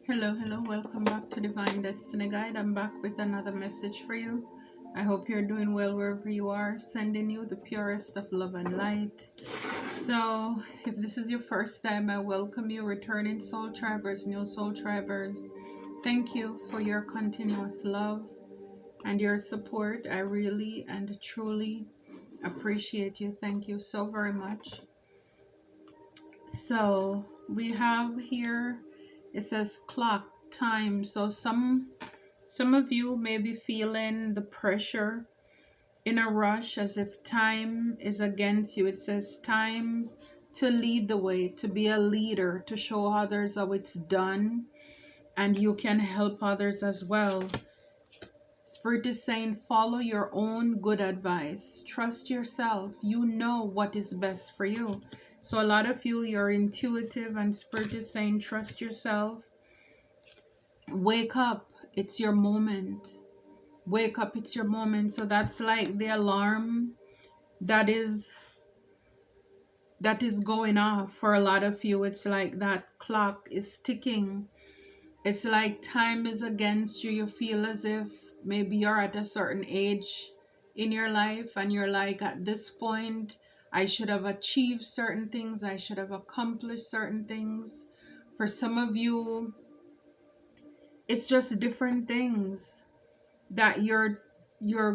Hello, welcome back to Divine Destiny Guide. I'm back with another message for you. I hope you're doing well wherever you are, sending you the purest of love and light. So, if this is your first time, I welcome you, returning soul tribers, new soul tribers. Thank you for your continuous love and your support. I really and truly appreciate you. Thank you so very much. So, we have here, it says clock time. So some of you may be feeling the pressure in a rush, as if time is against you. It says time to lead the way, to be a leader, to show others how it's done, and you can help others as well. Spirit is saying follow your own good advice. Trust yourself. You know what is best for you. So a lot of you, you're intuitive, and Spirit is saying trust yourself. Wake up. It's your moment. Wake up, it's your moment. So that's like the alarm that is going off for a lot of you. It's like that clock is ticking. It's like time is against you. You feel as if maybe you're at a certain age in your life and you're like, at this point I should have achieved certain things, I should have accomplished certain things. For some of you, it's just different things that you're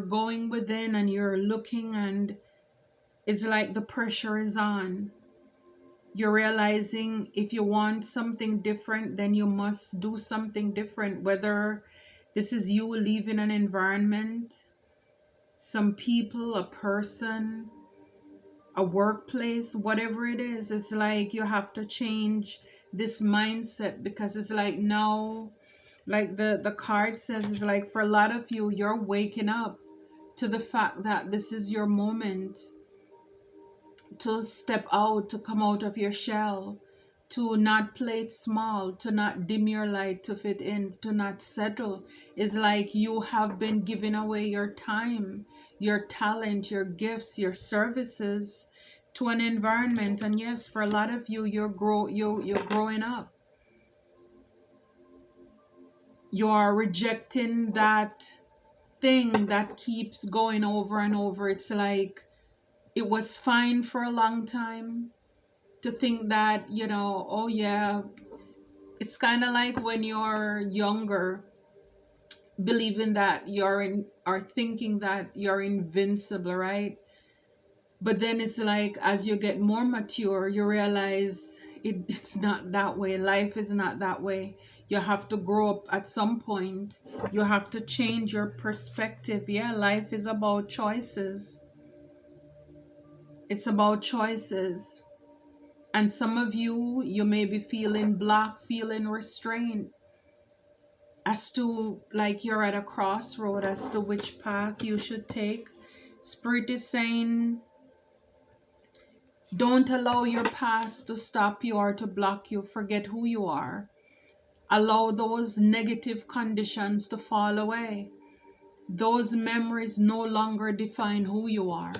going within and you're looking, and it's like the pressure is on. You're realizing if you want something different, then you must do something different, whether this is you leaving an environment, some people, a person, a workplace, whatever it is. It's like you have to change this mindset, because it's like now, like the card says, it's like for a lot of you, you're waking up to the fact that this is your moment to step out, to come out of your shell, to not play it small, to not dim your light to fit in, to not settle. It's like you have been giving away your time, your talent, your gifts, your services to an environment. And yes, for a lot of you, you're growing up. You are rejecting that thing that keeps going over and over. It's like it was fine for a long time to think that, oh yeah, it's kind of like when you're younger, believing that or thinking that you're invincible, right? But then it's like as you get more mature, you realize it's not that way. Life is not that way. You have to grow up at some point. You have to change your perspective. Yeah, life is about choices. It's about choices. And some of you, you may be feeling blocked, feeling restrained as to like you're at a crossroad as to which path you should take. Spirit is saying, don't allow your past to stop you or to block you. Forget who you are. Allow those negative conditions to fall away. Those memories no longer define who you are.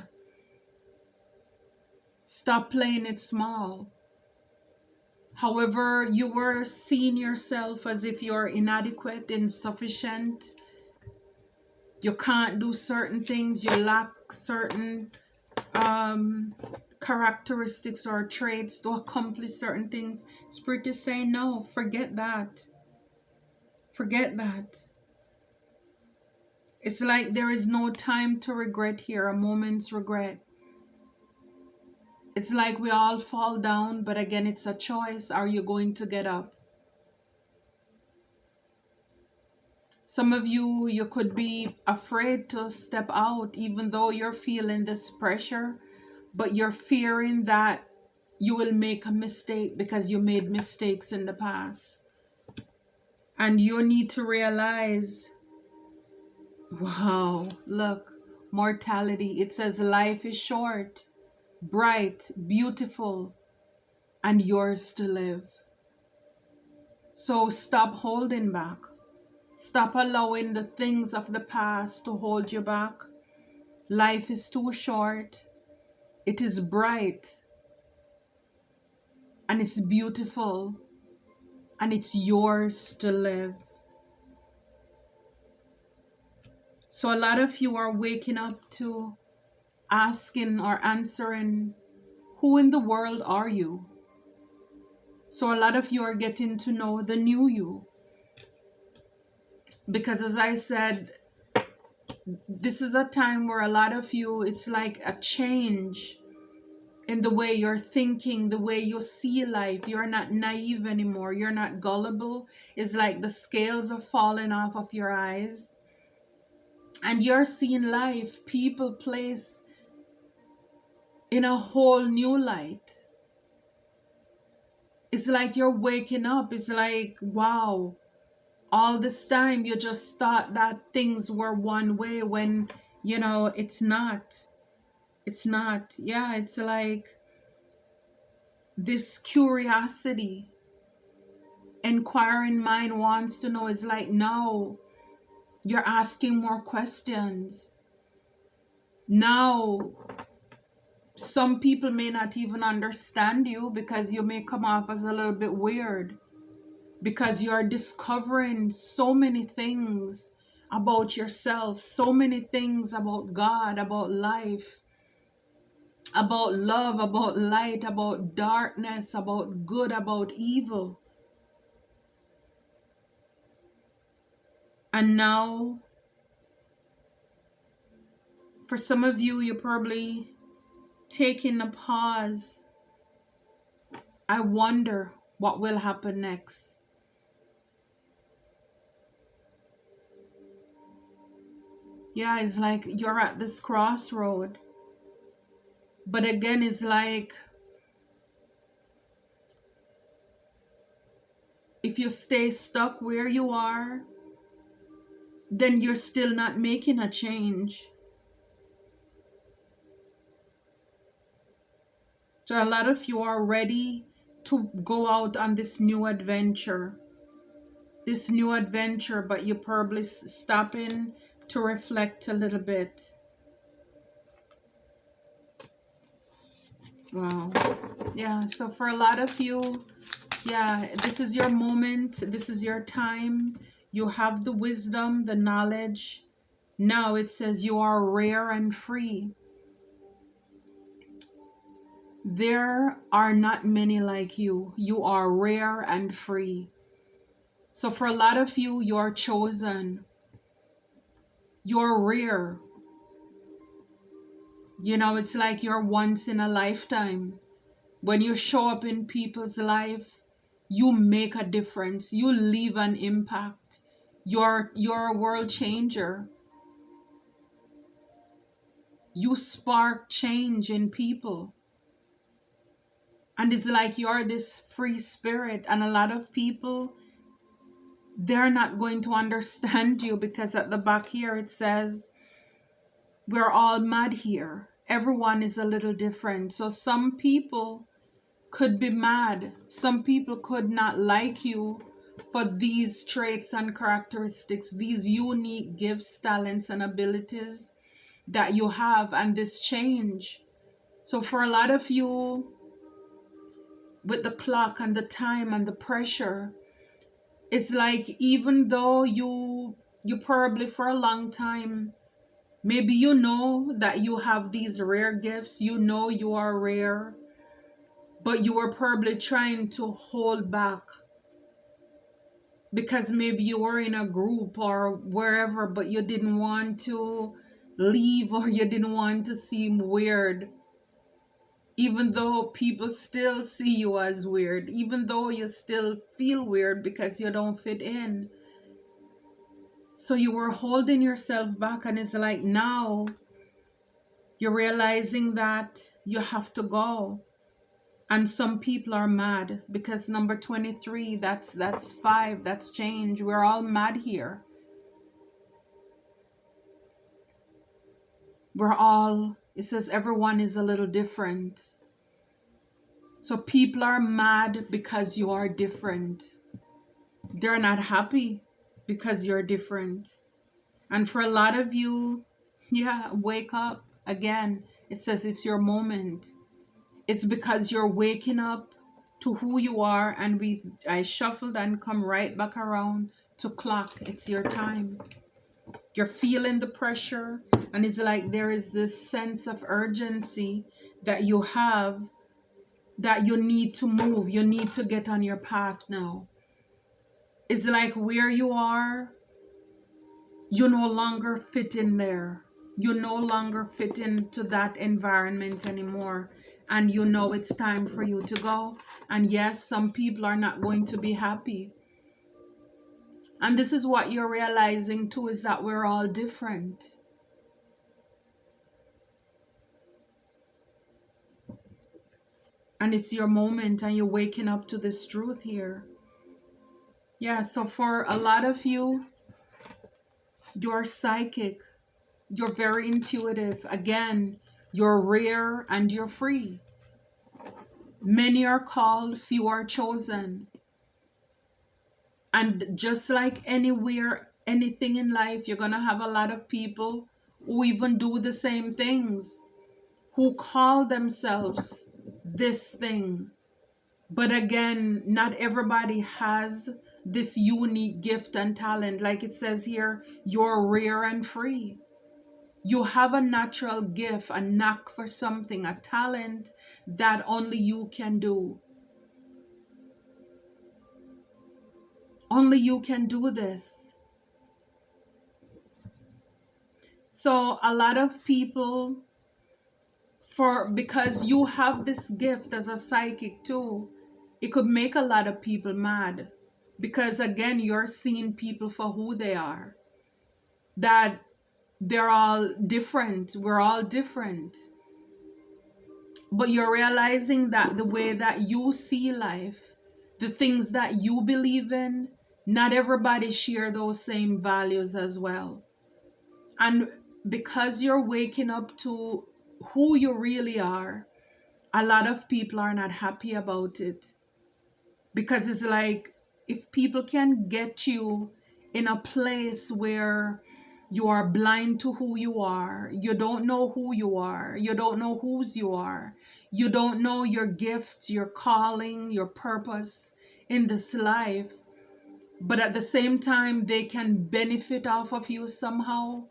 Stop playing it small. However, you were seeing yourself as if you're inadequate, insufficient, you can't do certain things, you lack certain characteristics or traits to accomplish certain things. Spirit is saying, no, forget that. Forget that. It's like there is no time to regret here, a moment's regret. It's like we all fall down, but again, it's a choice. Are you going to get up? Some of you, you could be afraid to step out, even though you're feeling this pressure, but you're fearing that you will make a mistake because you made mistakes in the past. And you need to realize, wow, look, mortality. It says life is short, bright, beautiful, and yours to live. So stop holding back. Stop allowing the things of the past to hold you back. Life is too short. It is bright and it's beautiful. and it's yours to live. So a lot of you are waking up to asking or answering, who in the world are you? So a lot of you are getting to know the new you. Because as I said, this is a time where a lot of you, it's like a change in the way you're thinking, the way you see life. You're not naive anymore. You're not gullible. It's like the scales are falling off of your eyes. And you're seeing life, people, place in a whole new light. It's like you're waking up. It's like, wow, all this time you just thought that things were one way when, you know, it's not. It's not. Yeah, it's like this curiosity, inquiring mind wants to know. Is like now you're asking more questions. Now some people may not even understand you because you may come off as a little bit weird, because you're discovering so many things about yourself, so many things about God, about life, about love, about light, about darkness, about good, about evil. And now, for some of you, you're probably taking a pause. I wonder what will happen next. Yeah, it's like you're at this crossroad. But again, it's like if you stay stuck where you are, then you're still not making a change. So a lot of you are ready to go out on this new adventure. This new adventure, but you're probably stopping to reflect a little bit. Wow. Yeah, so for a lot of you, yeah, this is your moment. This is your time. You have the wisdom, the knowledge. Now it says you are rare and free. There are not many like you. You are rare and free. So for a lot of you, you're chosen. You're rare. You know, it's like you're once in a lifetime. When you show up in people's life, you make a difference. You leave an impact. You're a world changer. You spark change in people. And it's like you're this free spirit. And a lot of people, they're not going to understand you, because at the back here it says, we're all mad here. Everyone is a little different. So some people could be mad. Some people could not like you for these traits and characteristics, these unique gifts, talents, and abilities that you have, and this change. So for a lot of you, with the clock and the time and the pressure, it's like even though you probably for a long time, maybe you know that you have these rare gifts, you know you are rare, but you were probably trying to hold back because maybe you were in a group or wherever, but you didn't want to leave, or you didn't want to seem weird, even though people still see you as weird, even though you still feel weird because you don't fit in. So you were holding yourself back, and it's like now you're realizing that you have to go. And some people are mad because number 23, that's 5, that's change. We're all mad here. We're all, it says everyone is a little different. So people are mad because you are different. They're not happy because you're different. And for a lot of you, yeah, wake up again. It says it's your moment. It's because you're waking up to who you are, and I shuffled and come right back around to clock. It's your time. You're feeling the pressure, and it's like there is this sense of urgency that you have, that you need to move. You need to get on your path now. It's like where you are, you no longer fit in there. You no longer fit into that environment anymore. And you know it's time for you to go. And yes, some people are not going to be happy. And this is what you're realizing too, is that we're all different. And it's your moment, and you're waking up to this truth here. Yeah, so for a lot of you, you're psychic. You're very intuitive. Again, you're rare and you're free. Many are called, few are chosen. And just like anywhere, anything in life, you're going to have a lot of people who even do the same things, who call themselves this thing. But again, not everybody has this unique gift and talent. Like it says here, you're rare and free. You have a natural gift, a knack for something, a talent that only you can do. Only you can do this. So a lot of people, because you have this gift as a psychic too, it could make a lot of people mad. Because again, you're seeing people for who they are. That they're all different. We're all different. But you're realizing that the way that you see life, the things that you believe in, not everybody share those same values as well. And because you're waking up to who you really are, a lot of people are not happy about it. Because it's like, if people can get you in a place where you are blind to who you are, you don't know who you are, you don't know whose you are, you don't know your gifts, your calling, your purpose in this life, but at the same time they can benefit off of you somehow.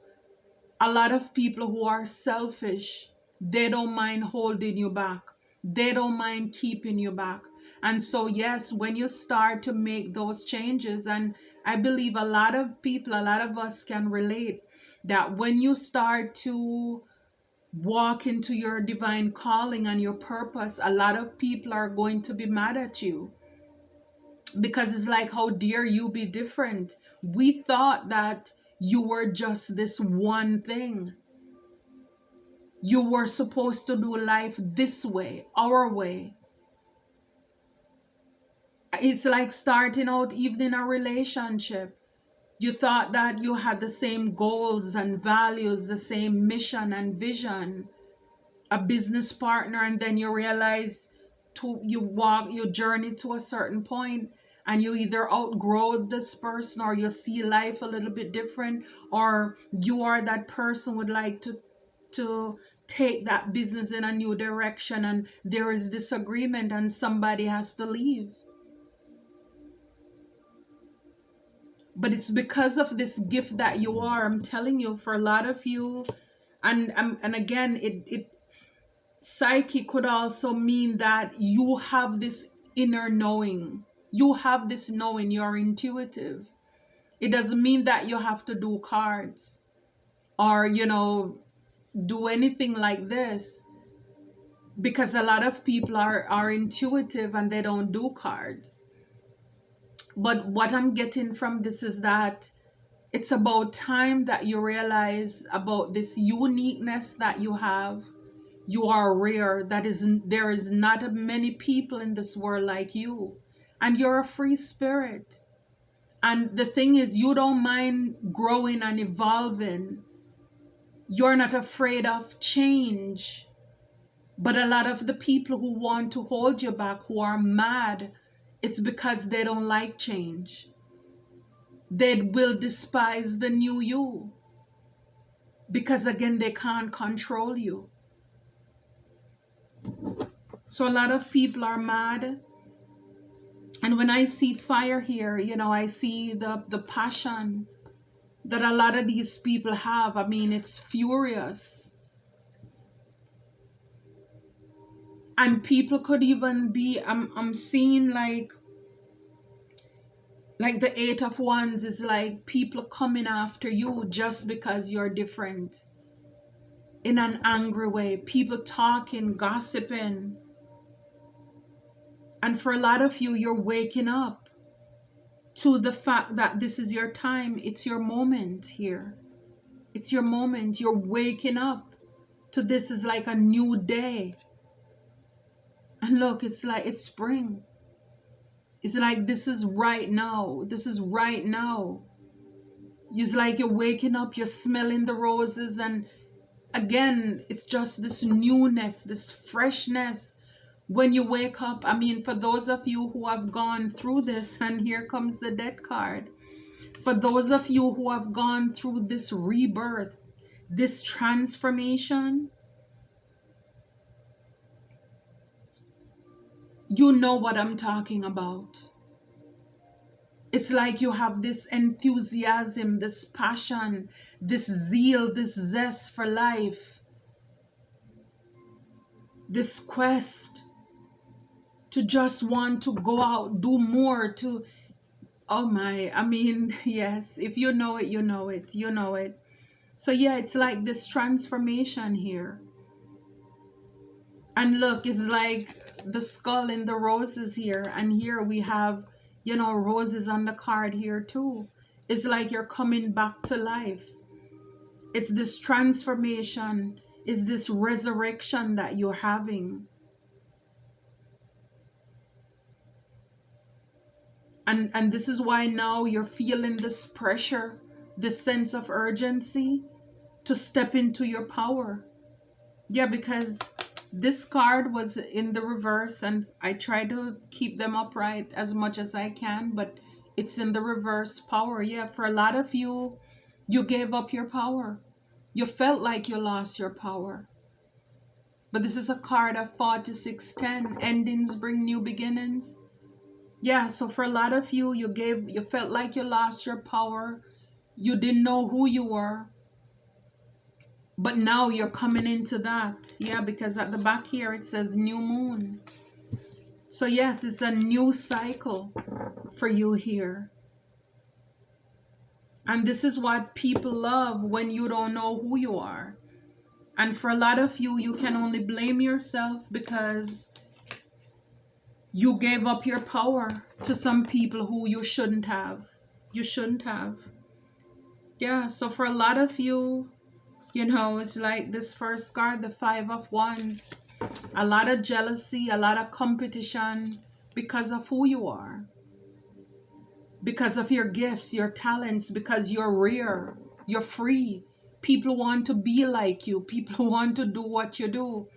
A lot of people who are selfish, they don't mind holding you back, they don't mind keeping you back. And so yes, when you start to make those changes, and I believe a lot of people, a lot of us can relate, that when you start to walk into your divine calling and your purpose, a lot of people are going to be mad at you. Because it's like, how dare you be different? We thought that you were just this one thing. You were supposed to do life this way, our way. It's like starting out even in a relationship. You thought that you had the same goals and values, the same mission and vision, a business partner, and then you realize you journey to a certain point, and you either outgrow this person, or you see life a little bit different, or you are that person would like to take that business in a new direction, and there is disagreement and somebody has to leave. But it's because of this gift that you are. I'm telling you, for a lot of you, and again, it psyche could also mean that you have this inner knowing. You have this knowing. You're intuitive. It doesn't mean that you have to do cards, or do anything like this, because a lot of people are intuitive and they don't do cards. But what I'm getting from this is that it's about time that you realize about this uniqueness that you have. You are rare. There is not many people in this world like you. And you're a free spirit. And the thing is, you don't mind growing and evolving. You're not afraid of change. But a lot of the people who want to hold you back, who are mad, it's because they don't like change. They will despise the new you. Because again, they can't control you. So a lot of people are mad And when I see fire here, I see the passion that a lot of these people have. I mean, it's furious. And people could even be, I'm seeing like the Eight of Wands is like people coming after you just because you're different in an angry way. People talking, gossiping. And for a lot of you, you're waking up to the fact that this is your time. It's your moment here. It's your moment. You're waking up to this is like a new day. And look, it's like it's spring. It's like this is right now. This is right now. It's like you're waking up, you're smelling the roses. And again, it's just this newness, this freshness. When you wake up, I mean, for those of you who have gone through this, and here comes the Death card. For those of you who have gone through this rebirth, this transformation, you know what I'm talking about. It's like you have this enthusiasm, this passion, this zeal, this zest for life, this quest to just want to go out, do more, to, oh my, I mean, yes, if you know it, you know it, you know it. So yeah, it's like this transformation here. And look, it's like the skull and the roses here. And here we have, roses on the card here too. It's like you're coming back to life. It's this transformation. It's this resurrection that you're having. And this is why now you're feeling this pressure, this sense of urgency to step into your power. Yeah, because this card was in the reverse, and I try to keep them upright as much as I can, but it's in the reverse power. Yeah, for a lot of you, you gave up your power. You felt like you lost your power. But this is a card of 4610. Endings bring new beginnings. Yeah, so for a lot of you, you felt like you lost your power. You didn't know who you were. But now you're coming into that. Yeah, because at the back here it says new moon. So yes, it's a new cycle for you here. And this is what people love when you don't know who you are. And for a lot of you, you can only blame yourself because you gave up your power to some people who you shouldn't have. You shouldn't have. Yeah, so for a lot of you, it's like this first card, the Five of Wands. A lot of jealousy, a lot of competition because of who you are. Because of your gifts, your talents, because you're rare, you're free. People want to be like you. People want to do what you do.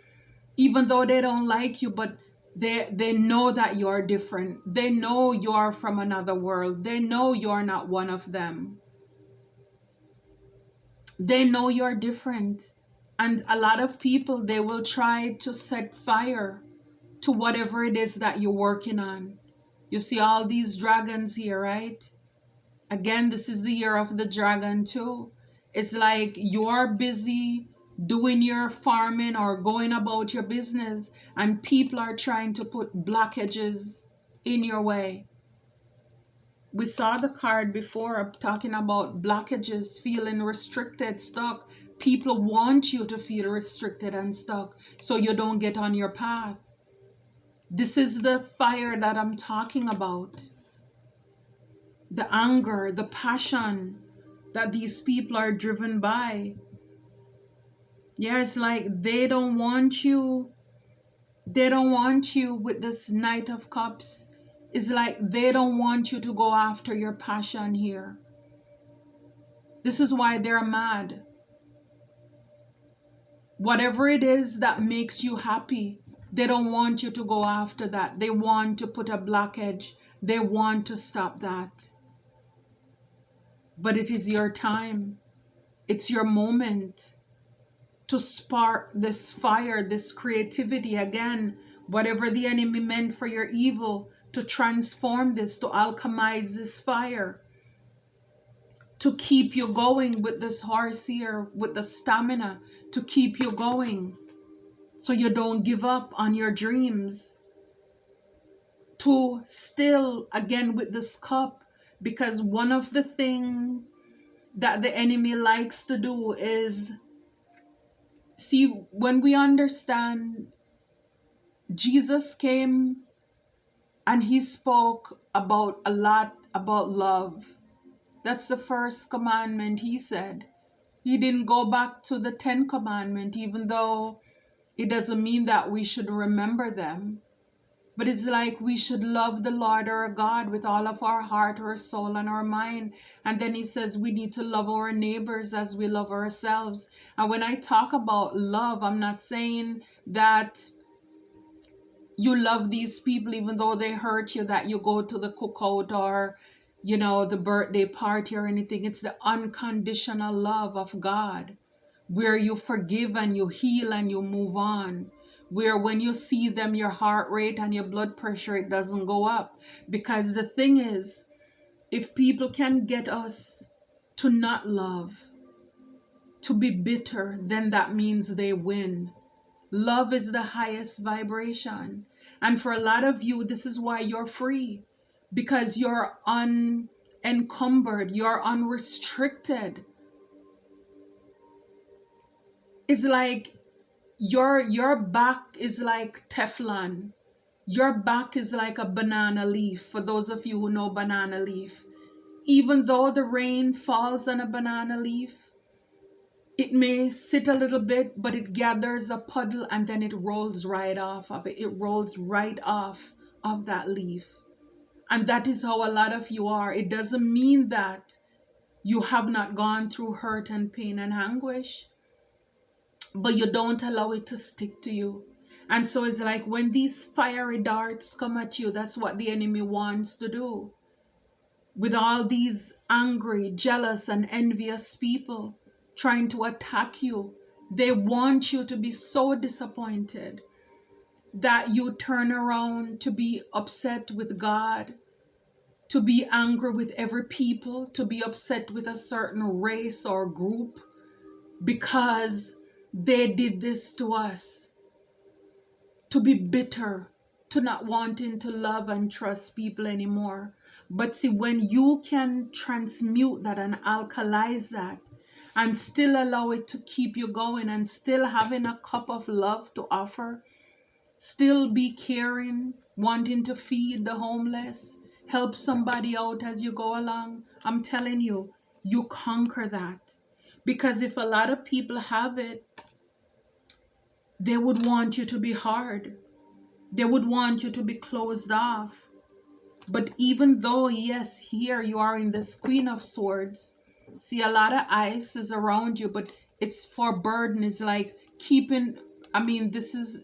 Even though they don't like you, but they know that you're different. They know you're from another world. They know you're not one of them. They know you're different. And a lot of people, they will try to set fire to whatever it is that you're working on. You see all these dragons here, right? Again, this is the year of the dragon too. It's like you're busy doing your farming or going about your business, and people are trying to put blockages in your way. We saw the card before talking about blockages, feeling restricted, stuck. People want you to feel restricted and stuck so you don't get on your path. This is the fire that I'm talking about. The anger, the passion that these people are driven by. Yeah, it's like they don't want you. They don't want you with this Knight of Cups. It's like they don't want you to go after your passion here. This is why they're mad. Whatever it is that makes you happy, they don't want you to go after that. They want to put a blockage. They want to stop that. But it is your time. It's your moment to spark this fire, this creativity again. Whatever the enemy meant for your evil, to transform this, to alchemize this fire, to keep you going with this horse here, with the stamina, to keep you going so you don't give up on your dreams, to still again with this cup, because one of the things that the enemy likes to do is, see, when we understand Jesus came and he spoke about a lot about love. That's the first commandment he said. He didn't go back to the 10 commandments, even though it doesn't mean that we should remember them. But it's like we should love the Lord our God with all of our heart, our soul, and our mind. And then he says we need to love our neighbors as we love ourselves. And when I talk about love, I'm not saying that you love these people even though they hurt you, that you go to the cookout or, you know, the birthday party or anything. It's the unconditional love of God, where you forgive and you heal and you move on, where when you see them, your heart rate and your blood pressure, it doesn't go up. Because the thing is, if people can get us to not love, to be bitter, then that means they win. Love is the highest vibration. And for a lot of you, this is why you're free, because you're unencumbered, you're unrestricted. It's like your back is like Teflon. Your back is like a banana leaf. For those of you who know banana leaf, even though the rain falls on a banana leaf, it may sit a little bit, but it gathers a puddle and then it rolls right off of it. It rolls right off of that leaf. And that is how a lot of you are. It doesn't mean that you have not gone through hurt and pain and anguish, but you don't allow it to stick to you. And so it's like when these fiery darts come at you, that's what the enemy wants to do. With all these angry, jealous, and envious people trying to attack you, they want you to be so disappointed that you turn around to be upset with God, to be angry with every people, to be upset with a certain race or group because they did this to us, to be bitter, to not wanting to love and trust people anymore. But see, when you can transmute that and alkalize that and still allow it to keep you going and still having a cup of love to offer, still be caring, wanting to feed the homeless, help somebody out as you go along, I'm telling you, you conquer that. Because if a lot of people have it, they would want you to be hard. They would want you to be closed off. But even though, yes, here you are in this Queen of Swords, see, a lot of ice is around you, but it's for burden. It's like keeping, I mean, this is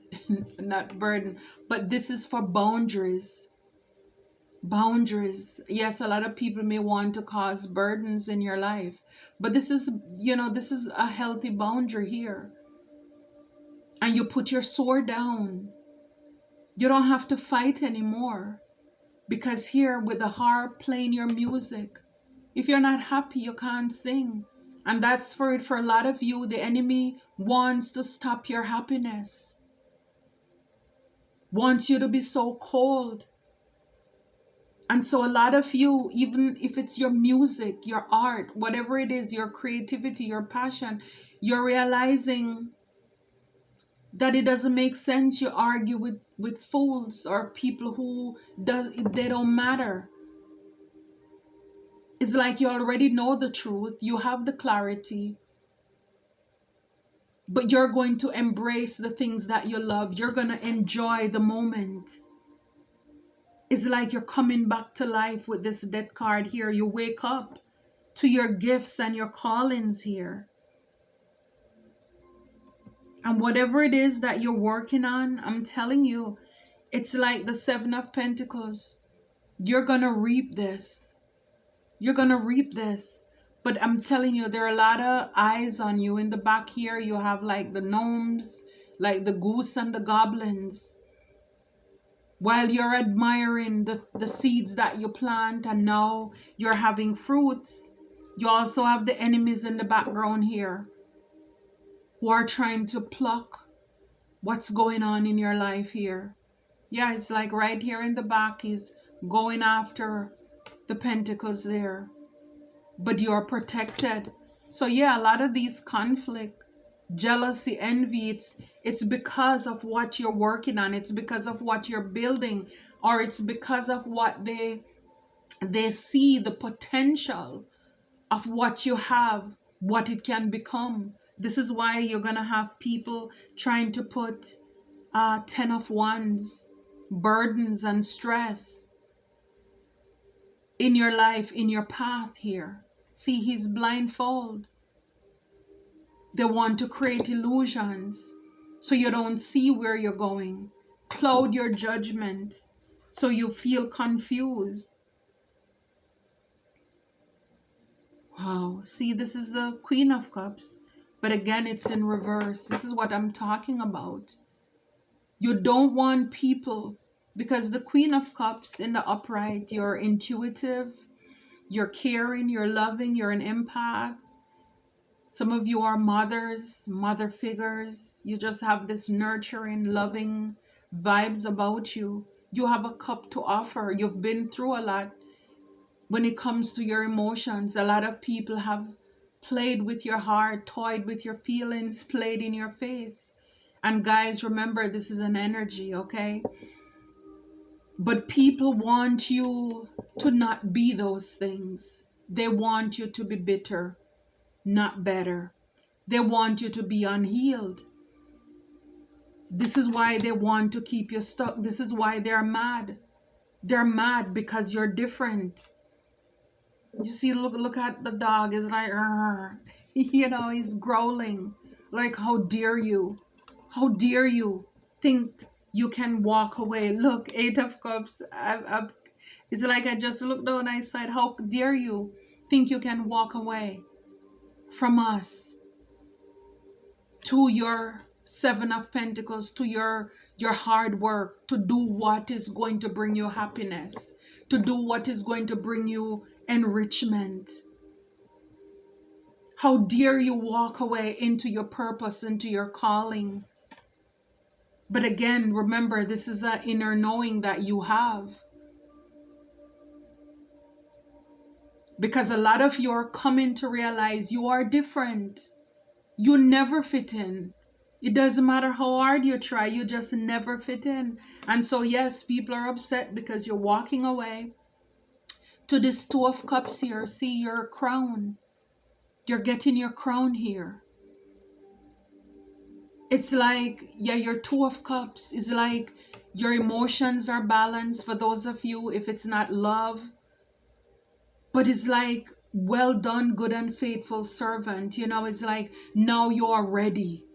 not burden, but this is for boundaries. Boundaries. Yes, a lot of people may want to cause burdens in your life, but this is, you know, this is a healthy boundary here. And you put your sword down. You don't have to fight anymore. Because here with the harp playing your music, if you're not happy, you can't sing. And that's for it. For a lot of you, the enemy wants to stop your happiness. Wants you to be so cold. And so a lot of you, even if it's your music, your art, whatever it is, your creativity, your passion, you're realizing that it doesn't make sense you argue with fools or people who they don't matter. It's like you already know the truth, you have the clarity, but you're going to embrace the things that you love. You're going to enjoy the moment. It's like you're coming back to life with this death card here. You wake up to your gifts and your callings here. And whatever it is that you're working on, I'm telling you, it's like the Seven of Pentacles. You're going to reap this. You're going to reap this. But I'm telling you, there are a lot of eyes on you. In the back here, you have like the gnomes, like the goose and the goblins. While you're admiring the seeds that you plant and now you're having fruits, you also have the enemies in the background here who are trying to pluck what's going on in your life here. Yeah, it's like right here in the back, he's going after the pentacles there. But you're protected. So yeah, a lot of these conflict, jealousy, envy, it's because of what you're working on. It's because of what you're building, or it's because of what they see the potential of what you have, what it can become. This is why you're gonna have people trying to put 10 of wands, burdens and stress in your life, in your path here. See, he's blindfold. They want to create illusions so you don't see where you're going. Cloud your judgment so you feel confused. Wow. See, this is the Queen of Cups. But again, it's in reverse. This is what I'm talking about. You don't want people, because the Queen of Cups in the upright, you're intuitive, you're caring, you're loving, you're an empath. Some of you are mothers, mother figures. You just have this nurturing, loving vibes about you. You have a cup to offer. You've been through a lot when it comes to your emotions. A lot of people have played with your heart, toyed with your feelings, played in your face. And guys, remember, this is an energy, okay? But people want you to not be those things. They want you to be bitter, not better. They want you to be unhealed. This is why they want to keep you stuck. This is why they're mad. They're mad because you're different. You see, look at the dog. It's like, you know, he's growling. Like, how dare you? How dare you think you can walk away? Look, 8 of Cups. It's like I just looked down. I said, how dare you think you can walk away from us? To your 7 of Pentacles, to your hard work, to do what is going to bring you happiness, to do what is going to bring you enrichment. How dare you walk away into your purpose, into your calling? But again, remember, this is an inner knowing that you have. Because a lot of you are coming to realize you are different. You never fit in. It doesn't matter how hard you try, you just never fit in. And so yes, people are upset because you're walking away. To this 2 of Cups here, see your crown. You're getting your crown here. It's like, yeah, your 2 of Cups is like your emotions are balanced for those of you, if it's not love. But it's like, well done, good and faithful servant. You know, it's like, now you are ready.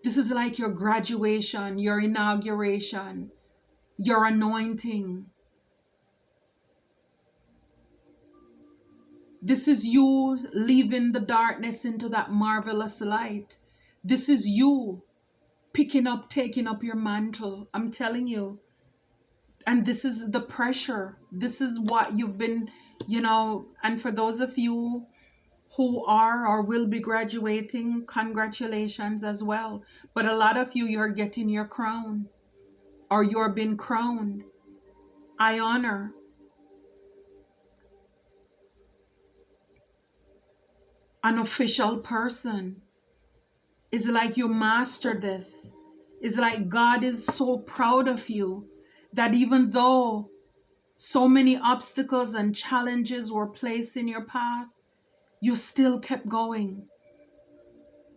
This is like your graduation, your inauguration, your anointing. This is you leaving the darkness into that marvelous light. This is you picking up, taking up your mantle. I'm telling you. And this is the pressure. This is what you've been, you know, and for those of you who are or will be graduating, congratulations as well. But a lot of you, you're getting your crown, or you're being crowned. I honor. An official person. It's like you mastered this. It's like God is so proud of you that even though so many obstacles and challenges were placed in your path, you still kept going.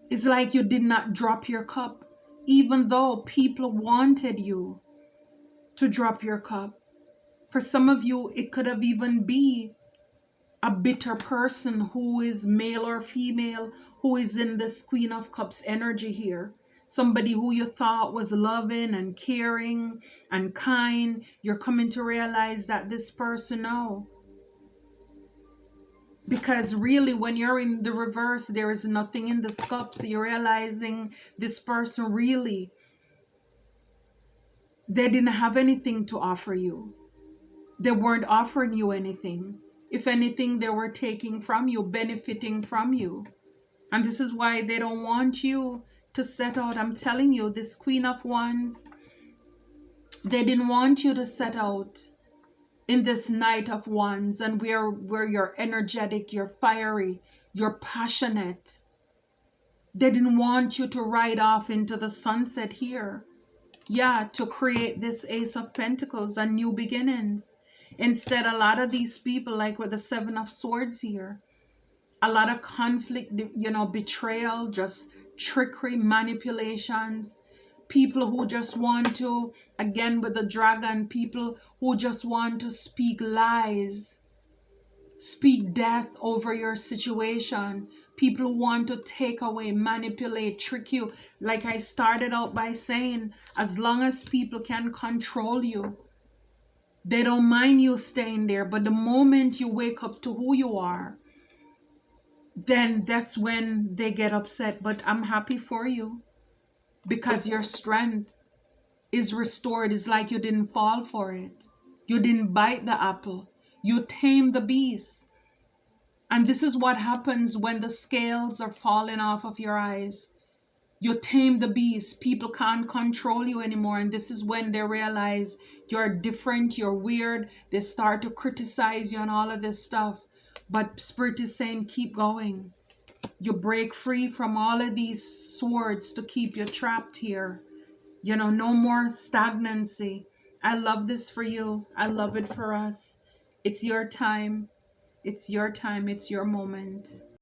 It's like you did not drop your cup, even though people wanted you to drop your cup. For some of you, it could have even been a bitter person who is male or female, who is in this Queen of Cups energy here. Somebody who you thought was loving and caring and kind. You're coming to realize that this person, no. Because really, when you're in the reverse, there is nothing in this cup. So you're realizing this person really, They didn't have anything to offer you. They weren't offering you anything. If anything, they were taking from you, benefiting from you. And this is why they don't want you to set out. I'm telling you, this Queen of Wands, they didn't want you to set out in this Knight of Wands and where you're energetic, you're fiery, you're passionate. They didn't want you to ride off into the sunset here. Yeah, to create this Ace of Pentacles and new beginnings. Instead, a lot of these people, like with the Seven of Swords here, a lot of conflict, betrayal, just trickery, manipulations. People who just want to, again with the dragon, people who just want to speak lies, speak death over your situation. People who want to take away, manipulate, trick you. Like I started out by saying, as long as people can control you, they don't mind you staying there. But the moment you wake up to who you are, then that's when they get upset. But I'm happy for you because your strength is restored. It's like you didn't fall for it. You didn't bite the apple. You tamed the beast. And this is what happens when the scales are falling off of your eyes. You tame the beast. People can't control you anymore. And this is when they realize you're different, you're weird. They start to criticize you and all of this stuff. But Spirit is saying, keep going. You break free from all of these swords to keep you trapped here. No more stagnancy. I love this for you. I love it for us. It's your time. It's your time. It's your moment.